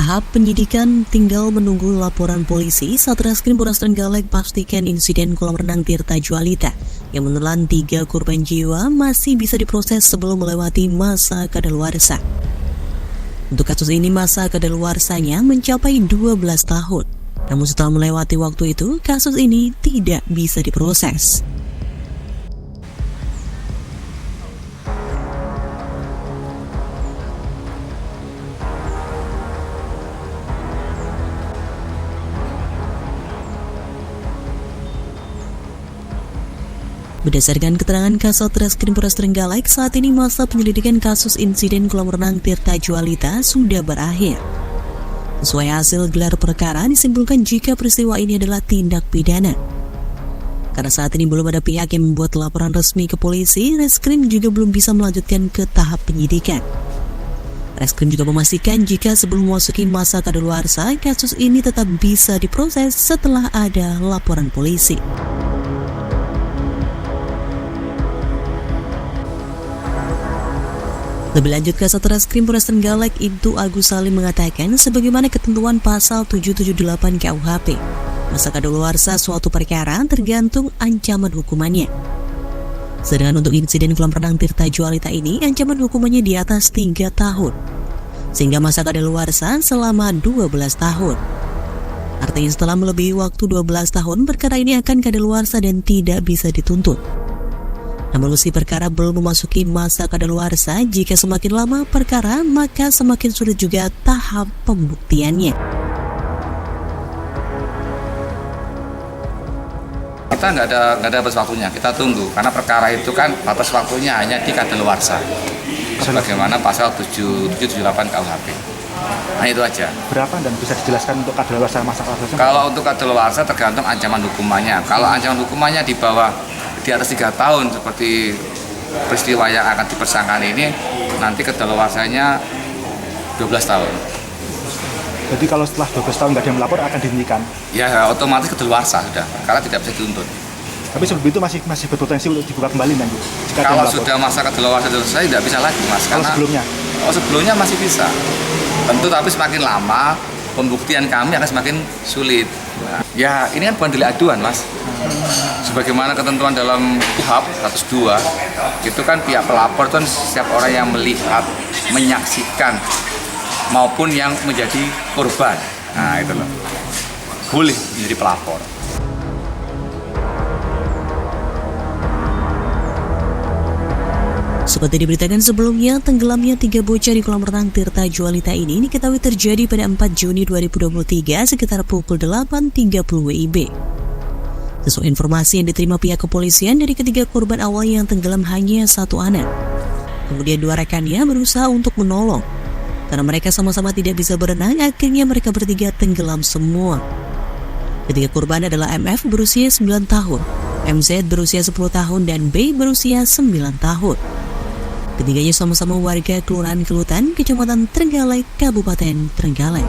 Tahap penyidikan tinggal menunggu laporan polisi. Satreskrim Polres Trenggalek pastikan insiden kolam renang Tirta Jualita yang menelan 3 korban jiwa masih bisa diproses sebelum melewati masa kadaluarsa. Untuk kasus ini masa kadaluarsanya mencapai 12 tahun. Namun setelah melewati waktu itu, kasus ini tidak bisa diproses. Berdasarkan keterangan Kasat Reskrim Polres Trenggalek, saat ini masa penyelidikan kasus insiden kolam renang Tirta Jualita sudah berakhir. Sesuai hasil gelar perkara, disimpulkan jika peristiwa ini adalah tindak pidana. Karena saat ini belum ada pihak yang membuat laporan resmi ke polisi, Reskrim juga belum bisa melanjutkan ke tahap penyidikan. Reskrim juga memastikan jika sebelum memasuki masa kadaluarsa, kasus ini tetap bisa diproses setelah ada laporan polisi. Lebih lanjut, Kasat Reskrim Polres Trenggalek Ibtu Agus Salim mengatakan sebagaimana ketentuan pasal 778 KUHP, masa kadaluarsa suatu perkara tergantung ancaman hukumannya. Sedangkan untuk insiden kolam renang Tirta Jualita ini ancaman hukumannya di atas 3 tahun, sehingga masa kadaluarsa selama 12 tahun. Artinya setelah melebihi waktu 12 tahun, perkara ini akan kadaluarsa dan tidak bisa dituntut. Namun meski perkara belum memasuki masa kadaluarsa, jika semakin lama perkara, maka semakin sulit juga tahap pembuktiannya. Kita nggak ada batas waktunya, kita tunggu. Karena perkara itu kan batas waktunya hanya di kadaluarsa. Sebagaimana pasal 778 KUHP. Nah itu aja. Berapa dan bisa dijelaskan untuk kadaluarsa masa kadaluarsa? Kalau untuk kadaluarsa tergantung ancaman hukumannya. Kalau ancaman hukumannya di bawah di atas 3 tahun seperti peristiwa yang akan dipersangkakan ini, nanti kadaluarsanya 12 tahun. Jadi kalau setelah 12 tahun nggak ada yang melapor akan dihentikan? Ya otomatis kadaluarsa sudah, karena tidak bisa dituntut. Tapi sebelum itu masih berpotensi untuk dibuka kembali nanti? Kalau sudah masa kadaluarsa selesai tidak bisa lagi, Mas. Kalau sebelumnya? Sebelumnya masih bisa. Tentu, tapi semakin lama pembuktian kami akan semakin sulit. Ya ini kan bukan delik aduan, Mas. Sebagaimana ketentuan dalam KUHP 102, itu kan pihak pelapor itu kan setiap orang yang melihat, menyaksikan maupun yang menjadi korban. Nah itu loh, boleh menjadi pelapor. Seperti diberitakan sebelumnya, tenggelamnya 3 bocah di kolam renang Tirta Jualita ini diketahui terjadi pada 4 Juni 2023 sekitar pukul 8.30 WIB. Sesuai informasi yang diterima pihak kepolisian, dari ketiga korban awal yang tenggelam hanya 1 anak. Kemudian 2 rekannya berusaha untuk menolong. Karena mereka sama-sama tidak bisa berenang, akhirnya mereka bertiga tenggelam semua. Ketiga korban adalah MF berusia 9 tahun, MZ berusia 10 tahun, dan B berusia 9 tahun. Ketiganya sama-sama warga Kelurahan Kelutan, Kecamatan Trenggalek, Kabupaten Trenggalek.